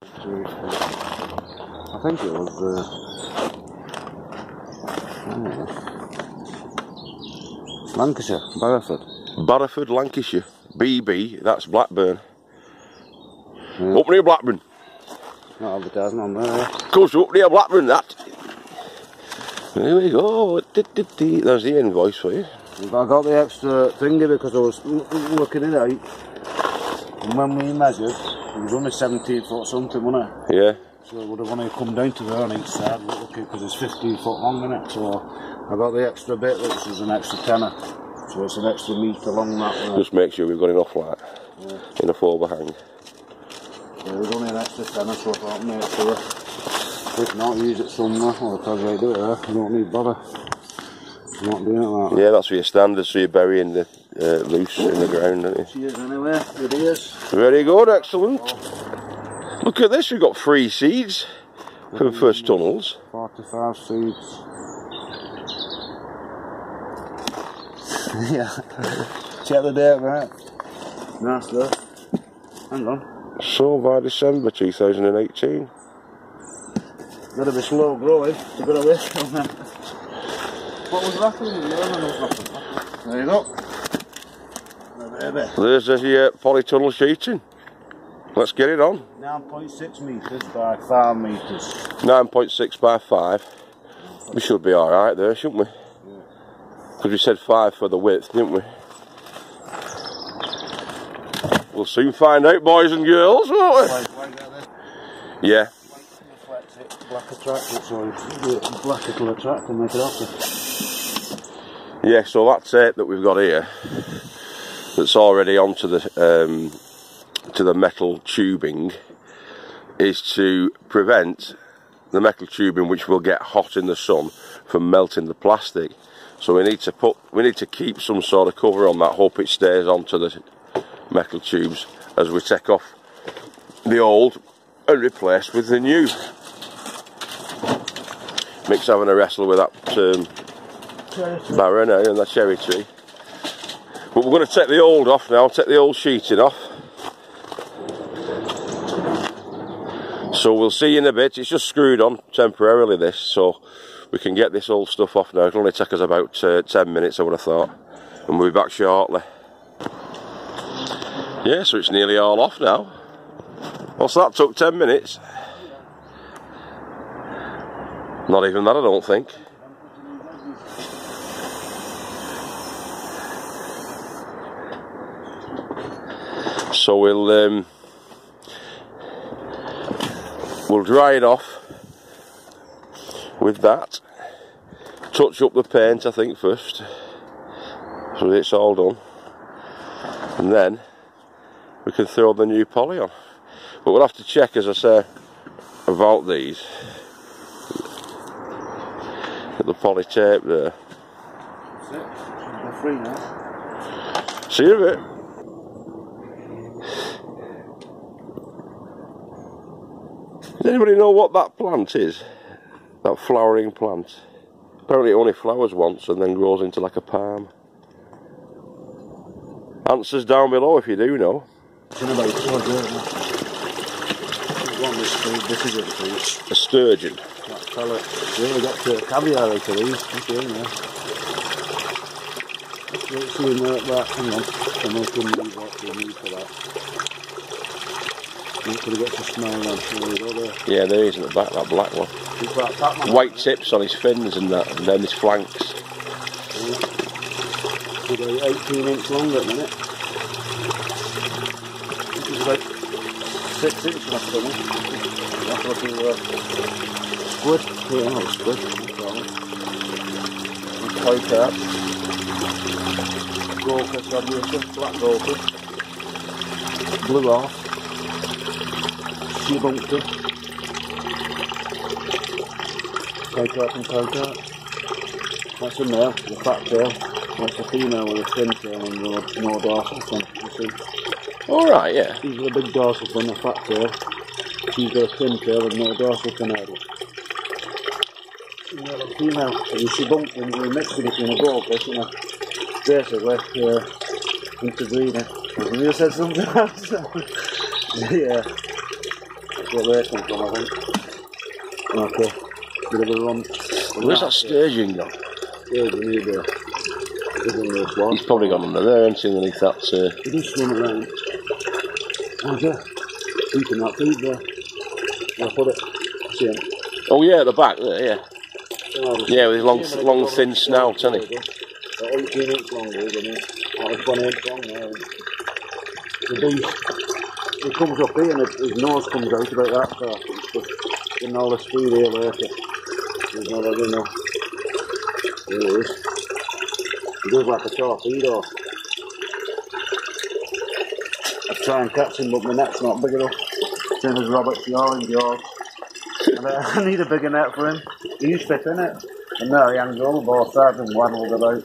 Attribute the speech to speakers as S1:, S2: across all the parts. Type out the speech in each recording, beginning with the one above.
S1: I think it was Lancashire, Barrowford.
S2: Barrowford, Lancashire. BB, that's Blackburn. Yeah. Up near Blackburn.
S1: Not advertising on there.
S2: Goes up near Blackburn, that. There we go. There's the invoice for you.
S1: I got the extra thingy because I was looking it out. And when we measured, it was only 17 foot something, wasn't it?
S2: Yeah.
S1: So it would have only come down to there on each side, because it's 15 foot long, isn't it? So I got the extra bit, which is an extra tenner. So it's an extra metre long that way.
S2: Just make sure we've got enough light. Yeah. Enough overhang.
S1: Yeah, there's only an extra tenner, so I thought, make sure. If not, use it somewhere, or I'll tell you do it there. You don't need bother. You're not doing it like that.
S2: Yeah, that's for your standard, so you're burying the loose in the ground, don't you?
S1: Cheers anyway, it is.
S2: Very good, excellent. Look at this, we've got 3 seeds for the first tunnels.
S1: 45 seeds. Yeah. Check the date, right? Nice though. Hang on.
S2: So by December 2018.
S1: Gotta be slow growing to get away from that. What was that? There you go.
S2: There's the polytunnel sheeting. Let's get it on.
S1: 9.6 metres by 5 metres.
S2: 9.6 by 5. We should be alright there, shouldn't we? Because we said 5 for the width, didn't we? We'll soon find out, boys and girls, won't we? Yeah.
S1: Black attract, so black it'll attract and make it after.
S2: Yeah, so that tape that we've got here, that's already onto the to the metal tubing, is to prevent the metal tubing, which will get hot in the sun, from melting the plastic. So we need to keep some sort of cover on that, hope it stays onto the metal tubes as we take off the old and replace with the new. Mick's having a wrestle with that barrow now and that cherry tree. But we're going to take the old off now, take the old sheeting off. So we'll see in a bit. It's just screwed on temporarily, this, so we can get this old stuff off now. It'll only take us about 10 minutes, I would have thought. And we'll be back shortly. Yeah, so it's nearly all off now. What's that? Took 10 minutes. Not even that, I don't think. So we'll dry it off with that. Touch up the paint, I think, first, so it's all done, and then we can throw the new poly on. But we'll have to check, as I say, about these. Get the poly tape there.
S1: That's it. They're free now.
S2: See you in a bit. Does anybody know what that plant is? That flowering plant? Apparently it only flowers once and then grows into like a palm. Answers down below if you do know.
S1: This is a fruit.
S2: A sturgeon.
S1: That pellet. We only got caviar out of these. Okay, yeah. Let's see in there, that. Hang on. And we can leave what we need for that. We could have got to smell then. There we go there.
S2: Yeah, there is in the back, that black one. White tips on his fins and that, and then his flanks.
S1: We've got 18 inch long at the minute. This is about 6 inch left on it. That's looking squid. Yeah, not squid. Koi carp. Goldfish, obviously. Black goldfish. Blue half. Sea bunker. Koi carp and koi carp. That's a male, the fat tail. That's a female with a thin tail and no dorsal fin, you see.
S2: Alright, yeah.
S1: She's got a big dorsal fin, a fat tail. She's got a thin tail and no dorsal fin either. And the female, and she bumped and we mixed it between a goldfish and a basically interbreeding. You said something else? Yeah. That's where they come from, I think. Okay, bit of a run.
S2: Where's that sturgeon gone?
S1: Sturgeon, either.
S2: He's probably gone under there, hasn't he, underneath that.
S1: He does swim around. Oh, yeah. Keeping that feed there. I'll put it. See him.
S2: Oh, yeah, at the back there, yeah.
S1: Oh,
S2: yeah, with his long thin snout, hasn't he?
S1: 18 inch long, isn't he? That was 20 inch long there. The beast, he comes up here and his nose comes out about that far. It's just getting all this food here later. He's not had enough. There he is. He does like a torpedo. I try and catch him, but my net's not big enough. Same as Robert's yawing jaws. And I need a bigger net for him. He's fit in it. And now he hangs over both sides and waddles about.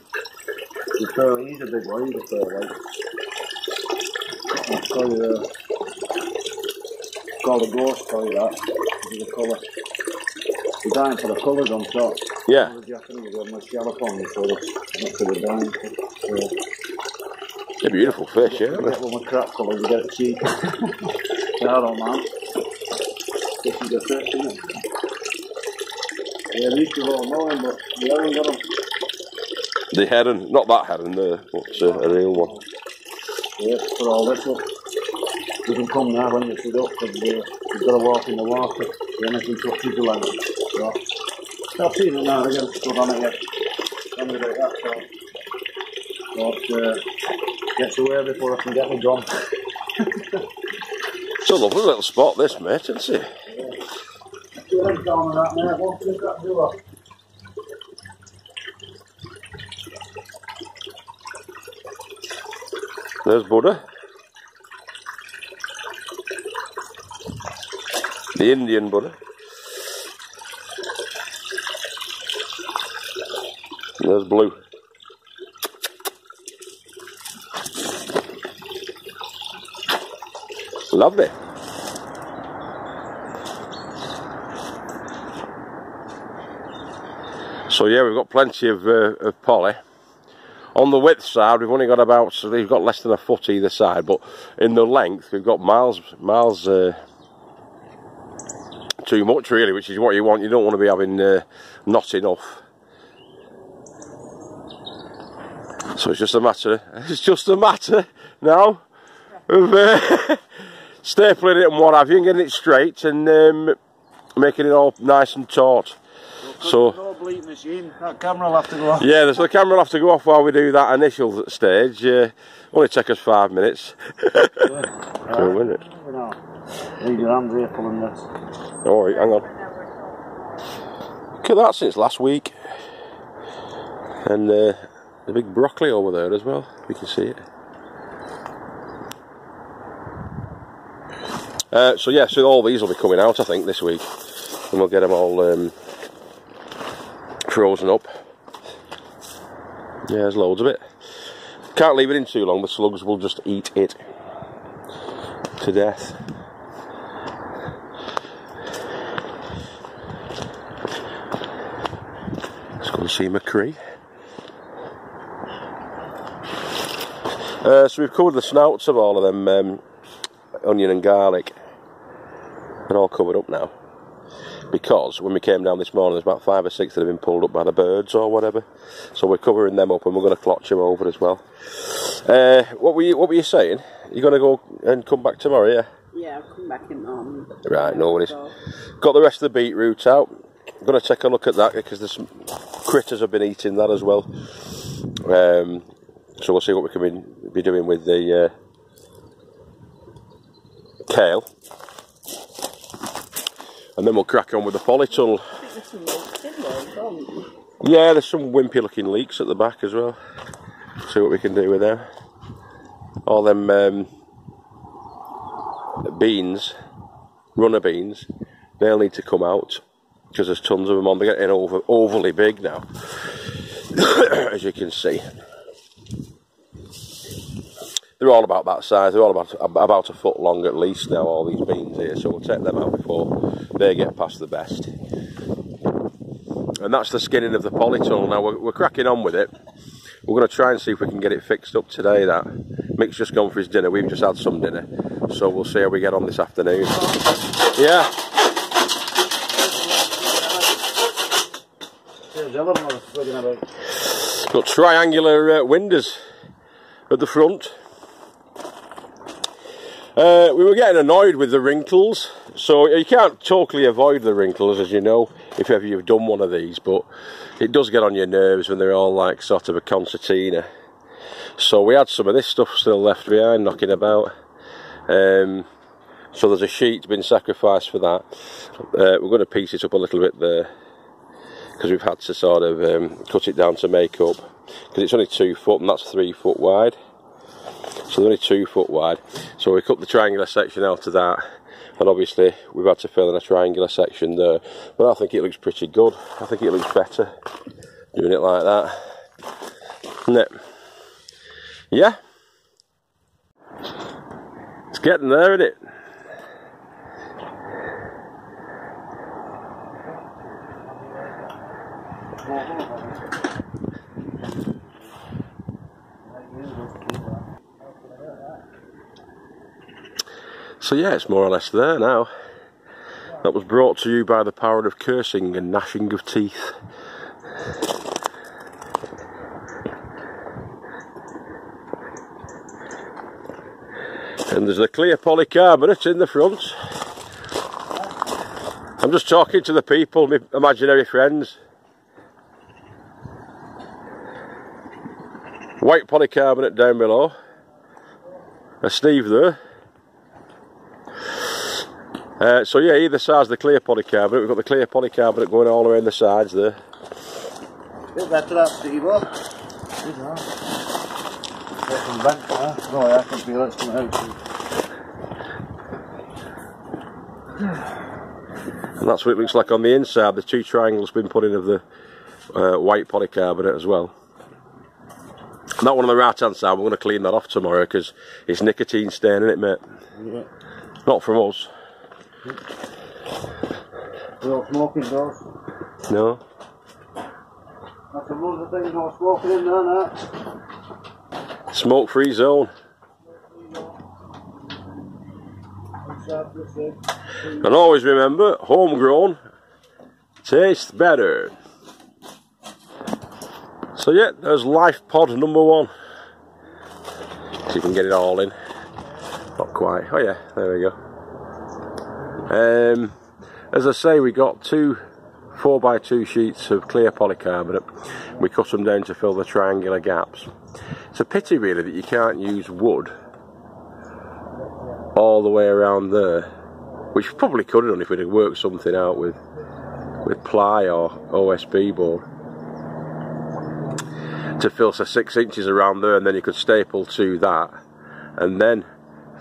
S1: He's a big one, he's a fair weight. I'll show you there. It's called a ghost toy, that. This is the colour. We're dying for the colours on top.
S2: Yeah.
S1: The Japanese have my scallop on the colour. Not for the dying for.
S2: They're beautiful fish, yeah.
S1: You get one with crap colours, you get it cheap. I don't mind. This is the fish, isn't it? Yeah, these two all know him, but we haven't got them.
S2: The heron, not that heron there, but a real one.
S1: Yeah, put all this up. You can come now when you sit up, because you've got to walk in the water. Then anything touches the land. So, I've seen it now, they're getting stood on it yet. I'm going to do that, so it gets away before I can get my gun.
S2: It's a lovely little spot, this, mate, isn't it?
S1: Yeah. Down on that, mate. What's that do up?
S2: There's Buddha. The Indian Buddha. And there's Blue. Lovely. So yeah, we've got plenty of poly. On the width side, we've only got about, so we've got less than a foot either side, but in the length, we've got miles too much really, which is what you want. You don't want to be having not enough. So it's just a matter now of stapling it and what have you, and getting it straight and making it all nice and taut. So
S1: no bleep machine. That camera will have to go off.
S2: Yeah, so the camera will have to go off while we do that initial stage. Only take us 5 minutes. Cool, wouldn't it?
S1: Need your hands here pulling this.
S2: Alright, hang on. Look at that, since last week. And the big broccoli over there as well. We can see it. So yeah, so all these will be coming out, I think, this week. And we'll get them all frozen up. Yeah, there's loads of it. Can't leave it in too long, the slugs will just eat it to death. Let's go and see McCree. So we've covered the snouts of all of them onion and garlic. They're all covered up now. Because when we came down this morning, there's about 5 or 6 that have been pulled up by the birds or whatever. So we're covering them up and we're going to clotch them over as well. What were you saying? You're going to go and come back tomorrow, yeah?
S3: Yeah, I'll come back in the morning.
S2: Right, no worries. Got the rest of the beetroot out. I'm going to take a look at that because there's some critters have been eating that as well. So we'll see what we can be doing with the kale. And then we'll crack on with the polytunnel. Yeah, there's some wimpy looking leeks at the back as well. See what we can do with them. All them beans, runner beans, they'll need to come out because there's tons of them on. They're getting overly big now, as you can see. They're all about that size. They're all about a foot long at least now, all these beans here. So we'll take them out before they get past the best. And that's the skinning of the polytunnel. Now we're cracking on with it. We're going to try and see if we can get it fixed up today. That Mick's just gone for his dinner. We've just had some dinner. So we'll see how we get on this afternoon. Yeah. Got triangular windows at the front. We were getting annoyed with the wrinkles, so you can't totally avoid the wrinkles, as you know, if ever you've done one of these, but it does get on your nerves when they're all like sort of a concertina. So we had some of this stuff still left behind, knocking about. So there's a sheet been sacrificed for that. We're going to piece it up a little bit there, because we've had to sort of cut it down to make up, because it's only 2 foot and that's 3 foot wide. So they're only 2 foot wide. So we cut the triangular section out of that, and obviously we've had to fill in a triangular section there. But I think it looks pretty good. I think it looks better doing it like that, isn't it? Yeah. It's getting there, isn't it? So yeah, it's more or less there now. That was brought to you by the power of cursing and gnashing of teeth. And there's a clear polycarbonate in the front. I'm just talking to the people, my imaginary friends. White polycarbonate down below. A sleeve there. So yeah, either side's the clear polycarbonate. We've got the clear polycarbonate going all around the sides there.
S1: Bit better that, Steve. Oh yeah, I can feel it's coming out.
S2: And that's what it looks like on the inside. The 2 triangles been put in of the white polycarbonate as well. And that one on the right hand side, we're going to clean that off tomorrow because it's nicotine stain, isn't it, mate?
S1: Yeah.
S2: Not from us.
S1: We're all smoking doors.
S2: No.
S1: That's another thing, no smoking in there now.
S2: Smoke free zone. And always remember, homegrown tastes better. So yeah, there's life pod number 1. See if we can get it all in. Not quite. Oh yeah, there we go. As I say, we got 2 4x2 sheets of clear polycarbonate. We cut them down to fill the triangular gaps. It's a pity really that you can't use wood all the way around there, which we probably could have done if we'd have worked something out with ply or OSB board to fill say 6 inches around there, and then you could staple to that and then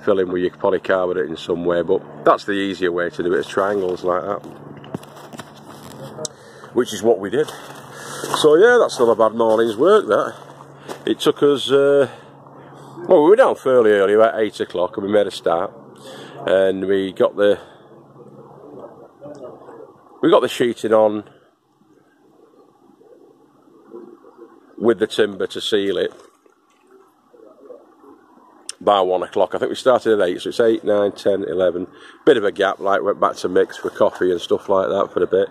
S2: fill in with your polycarbonate in some way. But that's the easier way to do it, is triangles like that, which is what we did. So yeah, that's not a bad morning's work, that. It took us well, we were down fairly early, about 8 o'clock, and we made a start, and we got the sheeting on with the timber to seal it by 1 o'clock. I think we started at 8, so it's 8, 9, 10, 11. Bit of a gap, like went back to Mick's for coffee and stuff like that for a bit,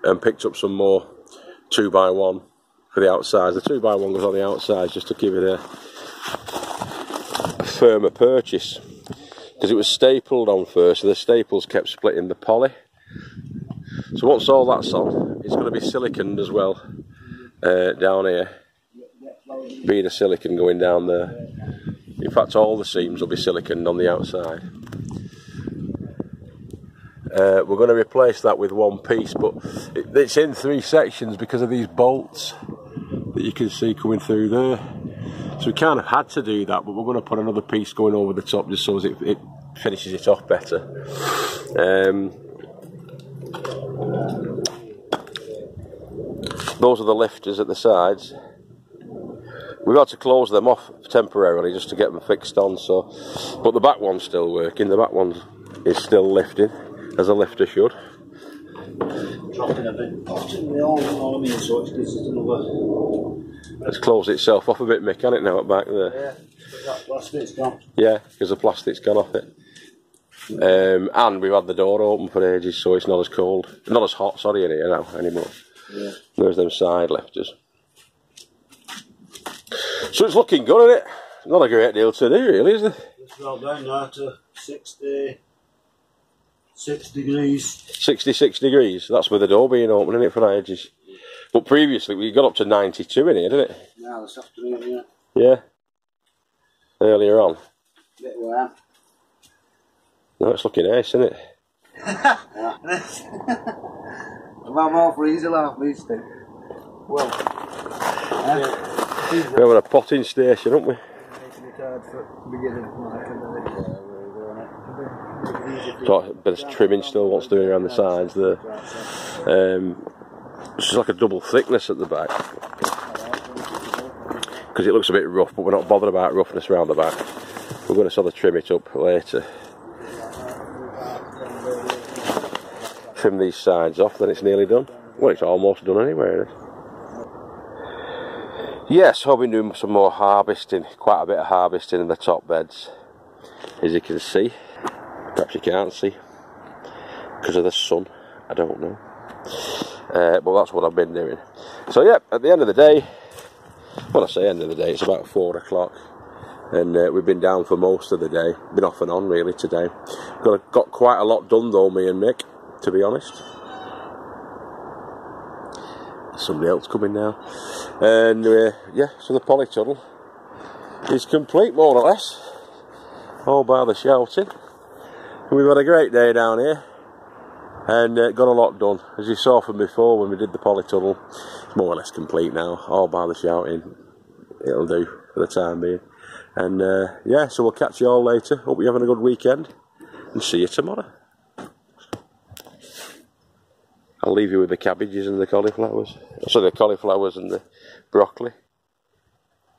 S2: and picked up some more 2x1 for the outside. The 2x1 goes on the outside just to give it a firmer purchase, because it was stapled on first, so the staples kept splitting the poly. So once all that's on, it's going to be siliconed as well down here, being a silicon going down there. In fact, all the seams will be siliconed on the outside. We're going to replace that with 1 piece, but it's in 3 sections because of these bolts that you can see coming through there. So we kind of had to do that, but we're going to put another piece going over the top just so as it finishes it off better. Those are the lifters at the sides. We've had to close them off temporarily just to get them fixed on. So, but the back one's still working. The back one is still lifting, as a lifter should.
S1: Dropping a bit. So
S2: It's closed itself off a bit, Mick, hasn't it, now at back there?
S1: Yeah, that plastic's gone.
S2: Yeah, because the plastic's gone off it. And we've had the door open for ages, so it's not as cold, not as hot, sorry, in here now anymore.
S1: Yeah.
S2: There's them side lifters. So it's looking good, isn't it? Not a great deal to do, really, is there?
S1: It's well down now to 6 degrees.
S2: 66 degrees. That's with the door being open, isn't it, for ages? But previously we got up to 92 in here, didn't it?
S1: Yeah, this afternoon, yeah.
S2: Yeah. Earlier on.
S1: Bit warm.
S2: No, it's looking nice, isn't it?
S1: I'm all freezing off me stick. Well,
S2: we're having a potting station, aren't we? Got a bit of trimming still wants to do around the sides there. It's just like a double thickness at the back. Because it looks a bit rough, but we're not bothered about roughness around the back. We're going to sort of trim it up later. Trim these sides off, then it's nearly done. Well, it's almost done anyway. Isn't it? Yes, I've been doing some more harvesting, quite a bit of harvesting in the top beds, as you can see. Perhaps you can't see because of the sun, I don't know. But that's what I've been doing. So yeah, at the end of the day, when I say end of the day, it's about 4 o'clock, and we've been down for most of the day. Been off and on really today. Got quite a lot done though, me and Mick, to be honest. Somebody else coming now. And yeah, so the polytunnel is complete more or less, all by the shouting. And we've had a great day down here and got a lot done. As you saw from before when we did the polytunnel, it's more or less complete now, all by the shouting. It'll do for the time being. And yeah, so we'll catch you all later. Hope you're having a good weekend and see you tomorrow. I'll leave you with the cabbages and the cauliflowers. So the cauliflowers and the broccoli.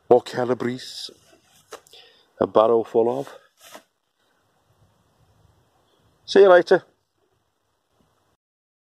S2: More calabrese. A barrow full of. See you later.